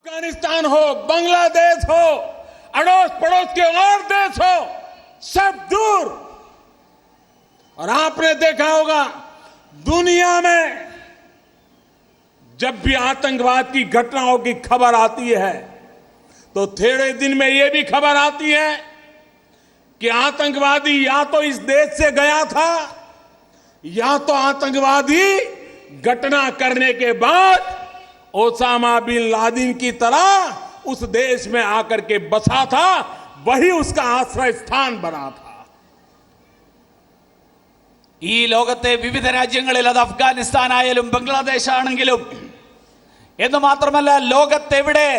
अफगानिस्तान हो, बांग्लादेश हो, अड़ोस पड़ोस के और देश हो, सब दूर। और आपने देखा होगा दुनिया में जब भी आतंकवाद की घटनाओं की खबर आती है तो थोड़े दिन में यह भी खबर आती है कि आतंकवादी या तो इस देश से गया था या तो आतंकवादी घटना करने के बाद ओसामा बिन लादेन की तरह उस देश में आकर के बसा था, वही उसका आश्रय स्थान बना था। ഈ ലോകത്തെ വിവിധ രാജ്യങ്ങളിൽ അത് അഫ്ഗാനിസ്ഥാൻ ആയാലും ബംഗ്ലാദേശ് ആണെങ്കിലും എന്ന് മാത്രമല്ല ലോകത്തെവിടെ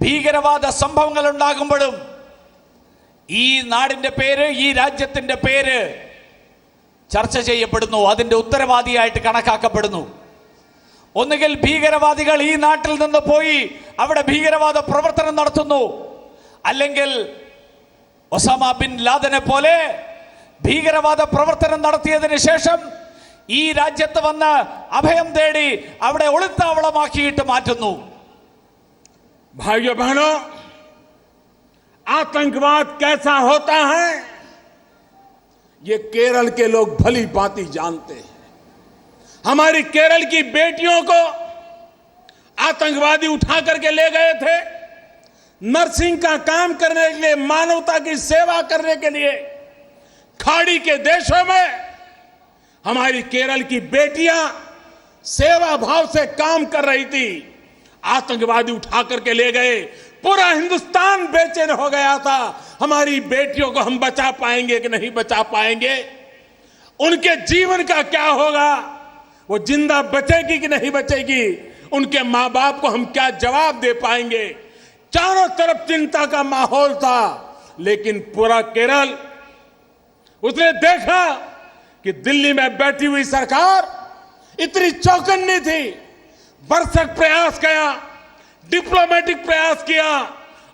ഭീകരവാദ സംഭവങ്ങൾ ഉണ്ടാകുമ്പോഴും ഈ നാടിന്റെ പേര്, ഈ രാജ്യത്തിന്റെ പേര് ചർച്ച ചെയ്യപ്പെടുന്നു, അതിന്റെ ഉത്തരവാദിയായിട്ട് കണക്കാക്കപ്പെടുന്നു. ഒന്നുകിൽ ഭീകരവാദികൾ ഈ നാട്ടിൽ നിന്ന് പോയി അവിടെ ഭീകരവാദ പ്രവർത്തനം നടത്തുന്നു, അല്ലെങ്കിൽ ഒസാമ ബിൻ ലാദനെ പോലെ ഭീകരവാദ പ്രവർത്തനം നടത്തിയതിനു ശേഷം ഈ രാജ്യത്ത് വന്ന് അഭയം തേടി അവിടെ ഒളിത്താവളമാക്കിയിട്ട് മാറ്റുന്നു. भाइयों बहनों, आतंकवाद कैसा होता है ये केरल के लोग भली भांति जानते हैं। हमारी केरल की बेटियों को आतंकवादी उठा करके ले गए थे नर्सिंग का काम करने के लिए, मानवता की सेवा करने के लिए। खाड़ी के देशों में हमारी केरल की बेटियां सेवा भाव से काम कर रही थी, आतंकवादी उठा करके ले गए। पूरा हिंदुस्तान बेचैन हो गया था, हमारी बेटियों को हम बचा पाएंगे कि नहीं बचा पाएंगे, उनके जीवन का क्या होगा, वो जिंदा बचेगी कि नहीं बचेगी, उनके मां बाप को हम क्या जवाब दे पाएंगे। चारों तरफ चिंता का माहौल था। लेकिन पूरा केरल, उसने देखा कि दिल्ली में बैठी हुई सरकार इतनी चौकन्नी थी, भरसक प्रयास किया, डिप्लोमेटिक प्रयास किया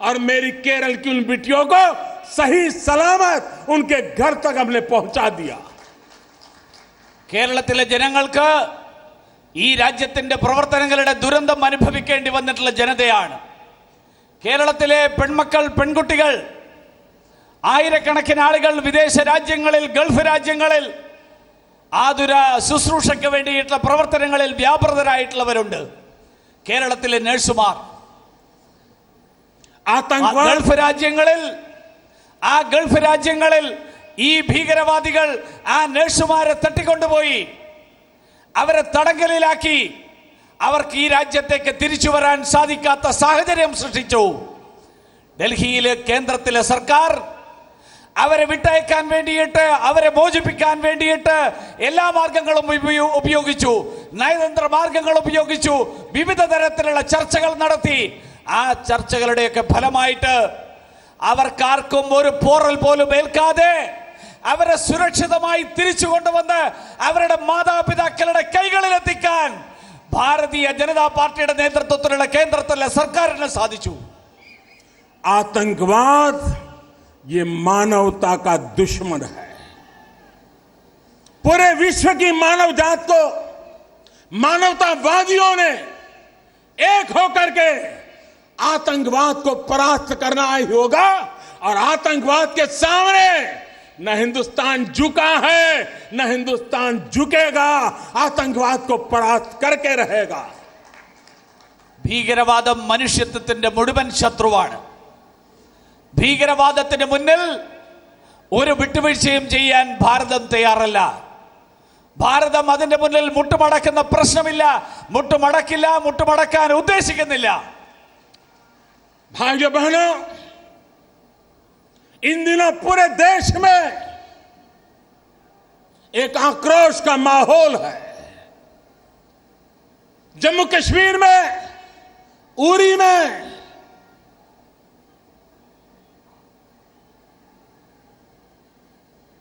और मेरी केरल की उन बेटियों को सही सलामत उनके घर तक हमने पहुंचा दिया। കേരളത്തിലെ ജനങ്ങൾക്ക് ഈ രാജ്യത്തിന്റെ പ്രവർത്തനങ്ങളുടെ ദുരന്തം അനുഭവിക്കേണ്ടി വന്നിട്ടുള്ള ജനതയാണ്. കേരളത്തിലെ പെൺമക്കൾ, പെൺകുട്ടികൾ, ആയിരക്കണക്കിന് ആളുകൾ വിദേശ രാജ്യങ്ങളിൽ, ഗൾഫ് രാജ്യങ്ങളിൽ ആതുര ശുശ്രൂഷയ്ക്ക് വേണ്ടിയിട്ടുള്ള പ്രവർത്തനങ്ങളിൽ വ്യാപൃതരായിട്ടുള്ളവരുണ്ട്. കേരളത്തിലെ നഴ്സുമാർ ഗൾഫ് രാജ്യങ്ങളിൽ ഈ ഭീകരവാദികൾ ആ നഴ്സുമാരെ തട്ടിക്കൊണ്ടുപോയി അവരെ തടങ്കലിലാക്കി. അവർക്ക് ഈ രാജ്യത്തേക്ക് തിരിച്ചു വരാൻ സാധിക്കാത്ത സാഹചര്യം സൃഷ്ടിച്ചു. ഡൽഹിയിലെ കേന്ദ്രത്തിലെ സർക്കാർ അവരെ വിട്ടയക്കാൻ വേണ്ടിയിട്ട്, അവരെ മോചിപ്പിക്കാൻ വേണ്ടിയിട്ട് എല്ലാ മാർഗങ്ങളും ഉപയോഗിച്ചു, നയതന്ത്ര മാർഗങ്ങൾ ഉപയോഗിച്ചു, വിവിധ തരത്തിലുള്ള ചർച്ചകൾ നടത്തി. ആ ചർച്ചകളുടെയൊക്കെ ഫലമായിട്ട് അവർക്കാർക്കും ഒരു പോറൽ പോലും ഏൽക്കാതെ അവരെ സുരക്ഷിതമായി തിരിച്ചു കൊണ്ടുവന്ന് അവരുടെ മാതാപിതാക്കളുടെ കൈകളിലെത്തിക്കാൻ ഭാരതീയ ജനതാ പാർട്ടിയുടെ നേതൃത്വത്തിലുള്ള കേന്ദ്രത്തിലെ സർക്കാരിന് സാധിച്ചു. आतंकवाद ये मानवता का दुश्मन है। पूरे विश्व की मानव जात को मानवतावादियों ने एक होकर के आतंकवाद को परास्त करना ही होगा। और आतंकवाद के सामने न हिंदुस्तान झुका है, न हिंदुस्तान झुकेगा, आतंकवाद को परास्त करके रहेगा। ഭീകരവാദം മനുഷ്യത്വത്തിന്റെ മുഴുവൻ ശത്രുവാണ്. ഭീകരവാദത്തിന് മുന്നിൽ ഒരു വിട്ടുവീഴ്ചയും ചെയ്യാൻ ഭാരതം തയ്യാറല്ല. ഭാരതം അതിന്റെ മുന്നിൽ മുട്ടുമടക്കുന്ന പ്രശ്നമില്ല, മുട്ടുമടക്കില്ല, മുട്ടുമടക്കാൻ ഉദ്ദേശിക്കുന്നില്ല. भाइयों बहनों, इन दिनों पूरे देश में एक आक्रोश का माहौल है। जम्मू कश्मीर में, उरी में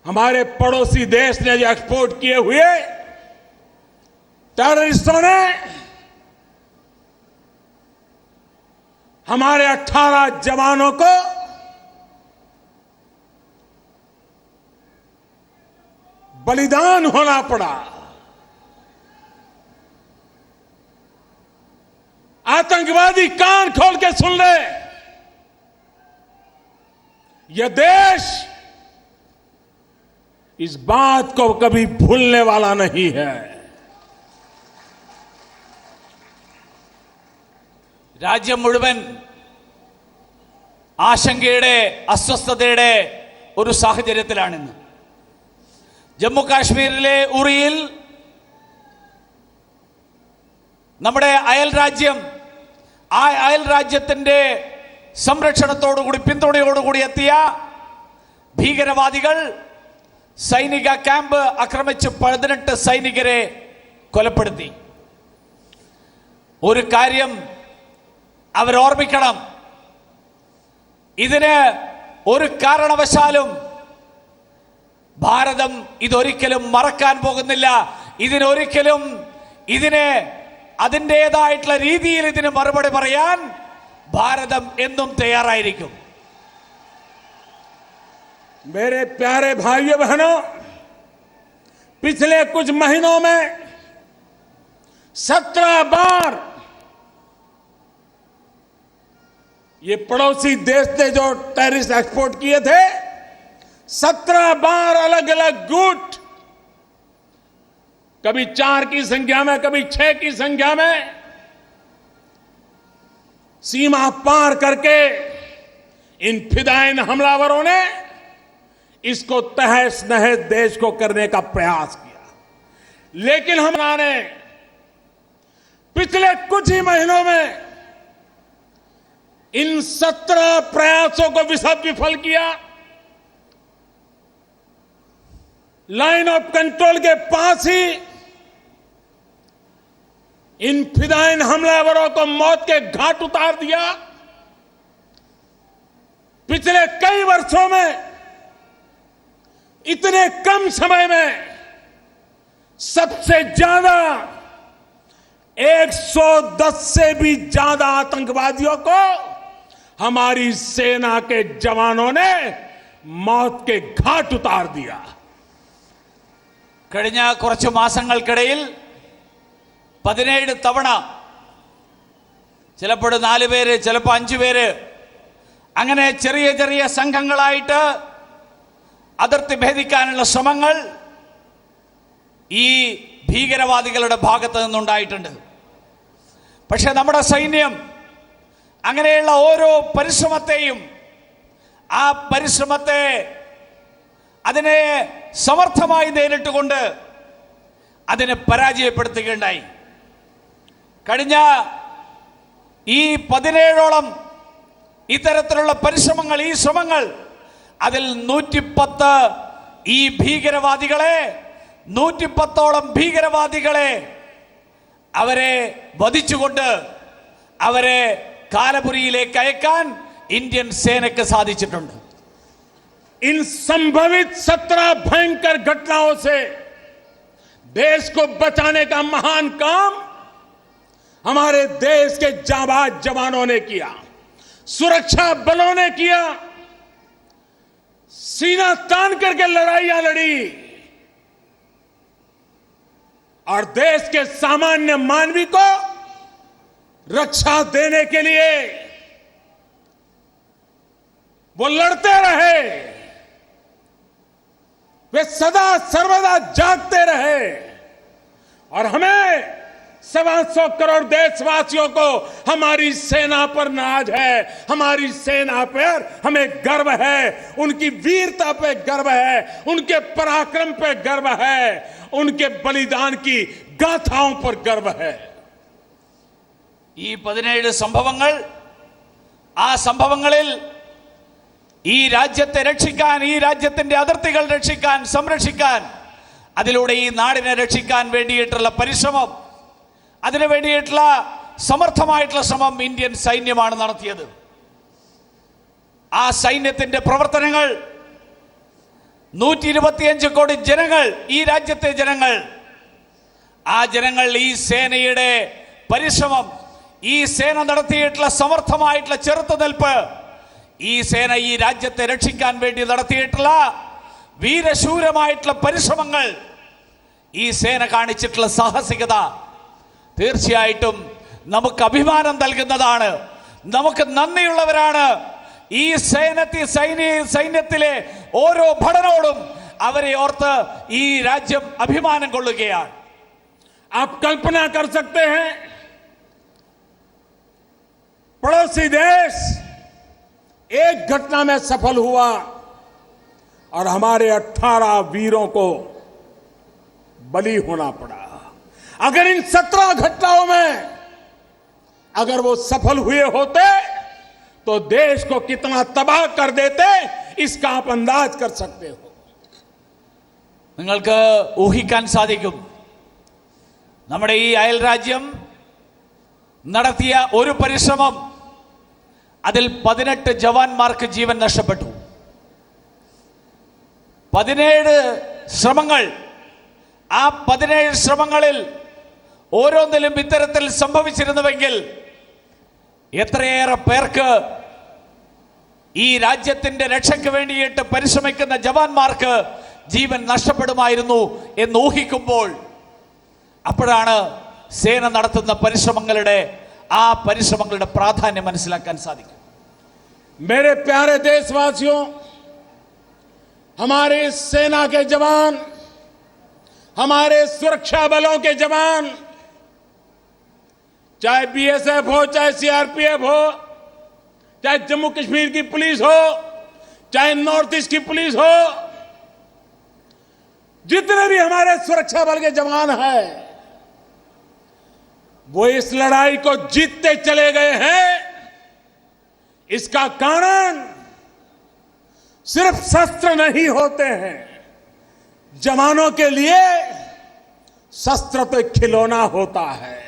हमारे पड़ोसी देश ने जो एक्सपोर्ट किए हुए टेररिस्टों ने हमारे 18 जवानों को बलिदान होना पड़ा। आतंकवादी कान खोल के सुन ले, यह देश इस बात को कभी भूलने वाला नहीं है। രാജ്യം മുഴുവൻ ആശങ്കയുടെ അസ്വസ്ഥതയുടെ ഒരു സാഹചര്യത്തിലാണിന്ന്. ജമ്മു കാശ്മീരിലെ ഉറിയിൽ നമ്മുടെ അയൽ രാജ്യം, ആ അയൽ രാജ്യത്തിന്റെ സംരക്ഷണത്തോടുകൂടി പിന്തുണയോടുകൂടി എത്തിയ ഭീകരവാദികൾ സൈനിക ക്യാമ്പ് ആക്രമിച്ച് 18 സൈനികരെ കൊലപ്പെടുത്തി. ഒരു കാര്യം അവർ ഓർമ്മിക്കണം, ഇതിന് ഒരു കാരണവശാലും ഭാരതം ഇതൊരിക്കലും മറക്കാൻ പോകുന്നില്ല. ഇതിനൊരിക്കലും ഇതിനെ അതിൻ്റെതായിട്ടുള്ള രീതിയിൽ ഇതിന് മറുപടി പറയാൻ ഭാരതം എന്നും തയ്യാറായിരിക്കും. मेरे प्यारे भाइयों बहनों, पिछले कुछ महीनों में 17 बार ये पड़ोसी देश ने जो टेररिस्ट एक्सपोर्ट किए थे, 17 बार अलग अलग गुट, कभी 4 की संख्या में, कभी 6 की संख्या में सीमा पार करके इन फिदायिन हमलावरों ने इसको तहस नहस देश को करने का प्रयास किया। लेकिन हमने पिछले कुछ ही महीनों में इन 17 प्रयासों को विफल किया। लाइन ऑफ कंट्रोल के पास ही इन फिदायिन हमलावरों को मौत के घाट उतार दिया। पिछले कई वर्षों में इतने कम समय में सबसे ज्यादा 110 से भी ज्यादा आतंकवादियों को हमारी सेना के जवानों ने मौत के घाट उतार दिया। കഴിഞ്ഞ കുറച്ച് മാസങ്ങൾക്കിടയിൽ 17 തവണ, ചിലപ്പോൾ 4 പേര്, ചിലപ്പോൾ 5 പേര്, അങ്ങനെ ചെറിയ ചെറിയ സംഘങ്ങളായിട്ട് അതിർത്തി ഭേദിക്കാനുള്ള ശ്രമങ്ങൾ ഈ ഭീകരവാദികളുടെ ഭാഗത്ത് നിന്നുണ്ടായിട്ടുണ്ട്. പക്ഷെ നമ്മുടെ സൈന്യം അങ്ങനെയുള്ള ഓരോ പരിശ്രമത്തെയും, ആ പരിശ്രമത്തെ അതിനെ സമർത്ഥമായി നേരിട്ടുകൊണ്ട് അതിനെ പരാജയപ്പെടുത്തുകയുണ്ടായി. കഴിഞ്ഞ ഈ 17ഓളം ഇത്തരത്തിലുള്ള പരിശ്രമങ്ങൾ, ഈ ശ്രമങ്ങൾ, അതിൽ 110 ഈ ഭീകരവാദികളെ, 110ഓളം ഭീകരവാദികളെ അവരെ വധിച്ചുകൊണ്ട് അവരെ കാലപുരിയിലേക്ക് അയക്കാൻ ഇന്ത്യൻ സേനയ്ക്ക് സാധിച്ചിട്ടുണ്ട്. इन संभवित 17 भयंकर घटनाओं से देश को बचाने का महान काम हमारे देश के जाबाज जवानों ने किया, सुरक्षा बलों ने किया, सीना तान करके लड़ाइयां लड़ी और देश के सामान्य मानवी को रक्षा देने के लिए वो लड़ते रहे, वे सदा सर्वदा जागते रहे। और हमें 125 करोड़ देशवासियों को हमारी सेना पर नाज है, हमारी सेना पर हमें गर्व है, उनकी वीरता पे गर्व है, उनके पराक्रम पे गर्व है, उनके बलिदान की गाथाओं पर गर्व है। ഈ 17 സംഭവങ്ങൾ, ആ സംഭവങ്ങളിൽ ഈ രാജ്യത്തെ രക്ഷിക്കാൻ, ഈ രാജ്യത്തിന്റെ അതിർത്തികൾ രക്ഷിക്കാൻ, സംരക്ഷിക്കാൻ, അതിലൂടെ ഈ നാടിനെ രക്ഷിക്കാൻ വേണ്ടിയിട്ടുള്ള പരിശ്രമം, അതിനു വേണ്ടിയിട്ടുള്ള സമർത്ഥമായിട്ടുള്ള ശ്രമം ഇന്ത്യൻ സൈന്യമാണ് നടത്തിയത്. ആ സൈന്യത്തിന്റെ പ്രവർത്തനങ്ങൾ 125 കോടി ജനങ്ങൾ, ഈ രാജ്യത്തെ ജനങ്ങൾ, ആ ജനങ്ങൾ ഈ സേനയുടെ പരിശ്രമം, ഈ സേന നടത്തിയിട്ടുള്ള സമർത്ഥമായിട്ടുള്ള ചെറുത്തുനിൽപ്പ്, ഈ സേന ഈ രാജ്യത്തെ രക്ഷിക്കാൻ വേണ്ടി നടത്തിയിട്ടുള്ള വീരശൂരമായിട്ടുള്ള പരിശ്രമങ്ങൾ, ഈ സേന കാണിച്ചിട്ടുള്ള സാഹസികത തീർച്ചയായിട്ടും നമുക്ക് അഭിമാനം നൽകുന്നതാണ്. നമുക്ക് നന്ദിയുള്ളവരാണ്. ഈ സൈന്യത്തിലെ ഓരോ ഭടനോടും അവരെ ഓർത്ത് ഈ രാജ്യം അഭിമാനം കൊള്ളുകയാണ്. आप कल्पना कर सकते हैं, पड़ोसी देश एक घटना में सफल हुआ और हमारे 18 वीरों को बलि होना पड़ा। अगर इन 17 घटनाओं में अगर वो सफल हुए होते तो देश को कितना तबाह कर देते, इसका आप अंदाज कर सकते हो. നിങ്ങൾക്ക് ഊഹിക്കാൻ സാധിക്കും, നമ്മുടെ ഈ അയൽ രാജ്യം നടത്തിയ ഒരു പരിശ്രമം, അതിൽ 18 ജവാന്മാർക്ക് ജീവൻ നഷ്ടപ്പെട്ടു. 17 ശ്രമങ്ങൾ, ആ 17 ശ്രമങ്ങളിൽ ഓരോന്നിലും ഇത്തരത്തിൽ സംഭവിച്ചിരുന്നുവെങ്കിൽ എത്രയേറെ പേർക്ക്, ഈ രാജ്യത്തിന്റെ രക്ഷയ്ക്ക് വേണ്ടിയിട്ട് പരിശ്രമിക്കുന്ന ജവാന്മാർക്ക് ജീവൻ നഷ്ടപ്പെടുമായിരുന്നു എന്ന് ഊഹിക്കുമ്പോൾ അപ്പോഴാണ് സേന നടത്തുന്ന പരിശ്രമങ്ങളുടെ പ്രാധാന്യം മനസ്സിലാക്കാൻ സാധിക്കും. मेरे प्यारे देशवासियों, हमारे सेना के जवान, हमारे सुरक्षा बलों के जवान, चाहे बीएसएफ हो, चाहे सीआरपीएफ हो, चाहे जम्मू कश्मीर की पुलिस हो, चाहे नॉर्थ ईस्ट की पुलिस हो, जितने भी हमारे सुरक्षा बल के जवान हैं, वो इस लड़ाई को जीतते चले गए हैं. इसका कारण सिर्फ शस्त्र नहीं होते हैं. जवानों के लिए शस्त्र तो खिलौना होता है,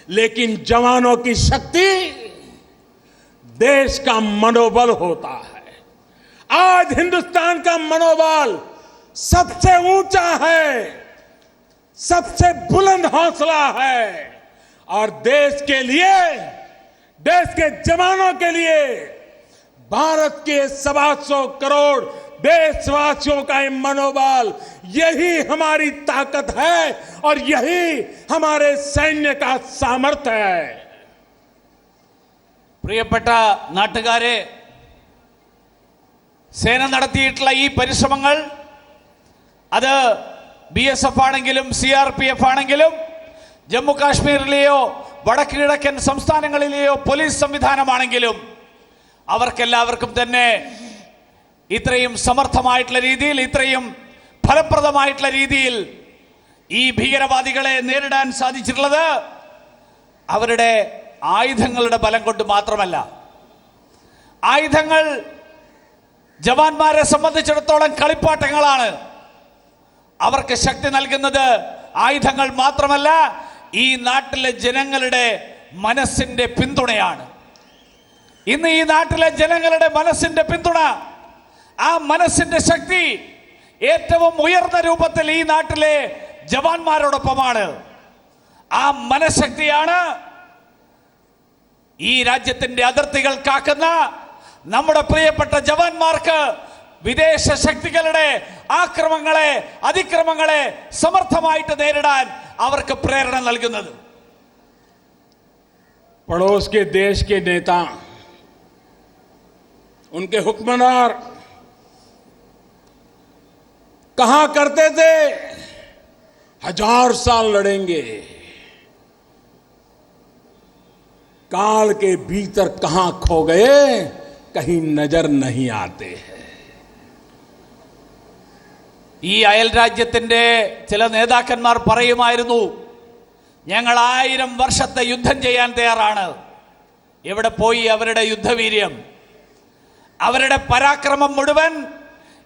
लेकिन जवानों की शक्ति देश का मनोबल होता है. आज हिंदुस्तान का मनोबल सबसे ऊंचा है, सबसे बुलंद हौसला है, और देश के लिए, देश के जवानों के लिए, भारत के 125 करोड़ देशवासियों का ये मनोबल, यही हमारी ताकत है और यही हमारे सैन्य का सामर्थ्य है. പ്രിയപ്പെട്ട നാട്ടുകാരെ, സേന നടത്തിയിട്ടുള്ള ഈ പരിശ്രമങ്ങൾ, അത് BSF ആണെങ്കിലും CRPF ആണെങ്കിലും ജമ്മു കാശ്മീരിലെയോ വടക്ക് കിഴക്കൻ സംസ്ഥാനങ്ങളിലെയോ പോലീസ് സംവിധാനമാണെങ്കിലും അവർക്കെല്ലാവർക്കും തന്നെ ഇത്രയും സമർത്ഥമായിട്ടുള്ള രീതിയിൽ, ഇത്രയും ഫലപ്രദമായിട്ടുള്ള രീതിയിൽ ഈ ഭീകരവാദികളെ നേരിടാൻ സാധിച്ചിട്ടുള്ളത് അവരുടെ ആയുധങ്ങളുടെ ബലം കൊണ്ട് മാത്രമല്ല. ആയുധങ്ങൾ ജവാന്മാരെ സംബന്ധിച്ചിടത്തോളം കളിപ്പാട്ടങ്ങളാണ്. അവർക്ക് ശക്തി നൽകുന്നത് ആയുധങ്ങൾ മാത്രമല്ല, ഈ നാട്ടിലെ ജനങ്ങളുടെ മനസ്സിന്റെ പിന്തുണയാണ്. ഇന്ന് ഈ നാട്ടിലെ ജനങ്ങളുടെ മനസ്സിന്റെ പിന്തുണ, ആ മനസ്സിന്റെ ശക്തി ഏറ്റവും ഉയർന്ന രൂപത്തിൽ ഈ നാട്ടിലെ ജവാന്മാരോടൊപ്പമാണ്. ആ മനഃശക്തിയാണ് ഈ രാജ്യത്തിന്റെ അതിർത്തികൾ കാക്കുന്ന നമ്മുടെ പ്രിയപ്പെട്ട ജവാന്മാർക്ക് വിദേശ ശക്തികളുടെ ആക്രമണങ്ങളെ, അതിക്രമങ്ങളെ സമർത്ഥമായിട്ട് നേരിടാൻ അവർക്ക് പ്രേരണ നൽകുന്നത്. पड़ोस के देश के नेता, उनके हुक्मरान कहा करते थे 1000 साल लड़ेंगे, काल के भीतर कहां खो गए कहीं नजर नहीं आते हैं. ഈ അയൽ രാജ്യത്തിന്റെ ചില നേതാക്കന്മാർ പറയുമായിരുന്നു, ഞങ്ങൾ 1000 വർഷത്തെ യുദ്ധം ചെയ്യാൻ തയ്യാറാണ്. എവിടെ പോയി അവരുടെ യുദ്ധവീര്യം? അവരുടെ പരാക്രമം മുഴുവൻ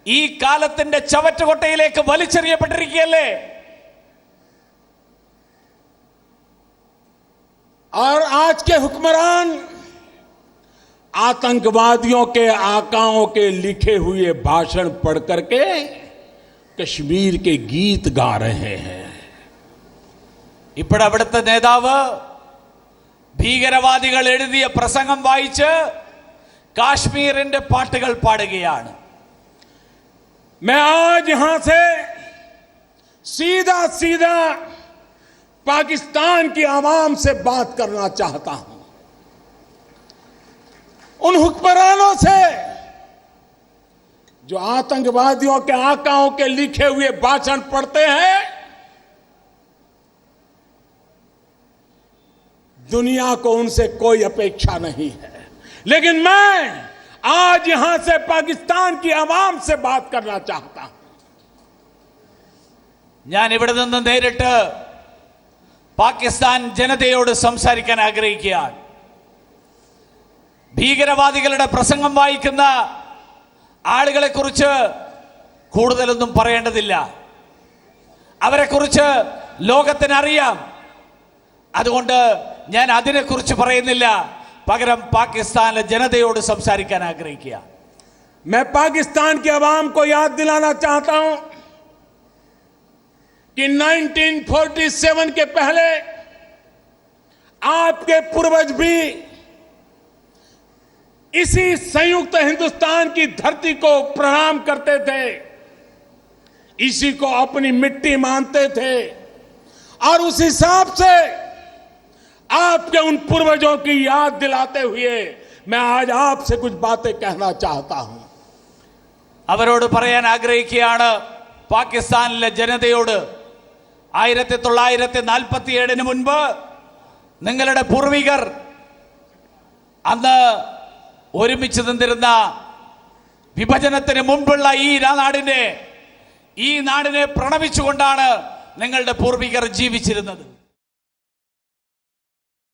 ഈ കാലത്തിന്റെ ചവറ്റുകൊട്ടയിലേക്ക് വലിച്ചെറിയപ്പെട്ടിരിക്കുകയല്ലേ? और आज के हुक्मरान आतंकवादियों के आकाओं के लिखे हुए भाषण पढ़ करके कश्मीर के गीत गा रहे हैं. ഇപ്പോഴവിടുത്തെ നേതാവ് ഭീകരവാദികൾ എഴുതിയ പ്രസംഗം വായിച്ച് കാശ്മീരിന്റെ പാട്ടുകൾ പാടുകയാണ്. मैं आज यहां से सीधा सीधा पाकिस्तान की आवाम से बात करना चाहता हूं। उन हुक्मरानों से जो आतंकवादियों के आकाओं के लिखे हुए भाषण पढ़ते हैं। दुनिया को उनसे कोई अपेक्षा नहीं है, लेकिन मैं आज यहां से पाकिस्तान की आवाम से बात करना चाहता हूं। ഞാൻ ഇവിടെ നിന്ന് നേരിട്ട് പാകിസ്ഥാൻ ജനതയോട് സംസാരിക്കാൻ ആഗ്രഹിക്കുകയാണ്. ഭീകരവാദികളുടെ പ്രസംഗം വായിക്കുന്ന ആളുകളെ കുറിച്ച് കൂടുതലൊന്നും പറയേണ്ടതില്ല. അവരെക്കുറിച്ച് ലോകത്തിന് അറിയാം. അതുകൊണ്ട് ഞാൻ അതിനെക്കുറിച്ച് പറയുന്നില്ല. പകരം പാകിസ്ഥാനിലെ ജനതയോട് സംസാരിക്കാൻ ആഗ്രഹിക്കുക. मैं पाकिस्तान की आवाम को याद दिलाना चाहता हूं कि 1947 के पहले आपके पूर्वज भी इसी संयुक्त हिंदुस्तान की धरती को प्रणाम करते थे, इसी को अपनी मिट्टी मानते थे। और उस हिसाब से आपके उन पूर्वजों की याद दिलाते हुए मैं आज आपसे कुछ बातें कहना चाहता हूं. അവരോട് പറയാൻ ആഗ്രഹിക്കുകയാണ്, പാകിസ്ഥാനിലെ ജനതയോട് 1947 മുൻപ് നിങ്ങളുടെ പൂർവികർ അന്ന് ഒരുമിച്ച് നിന്നിരുന്ന വിഭജനത്തിന് മുൻപുള്ള ഈ നാടിനെ പ്രണമിച്ചുകൊണ്ടാണ് നിങ്ങളുടെ പൂർവികർ ജീവിച്ചിരുന്നത്.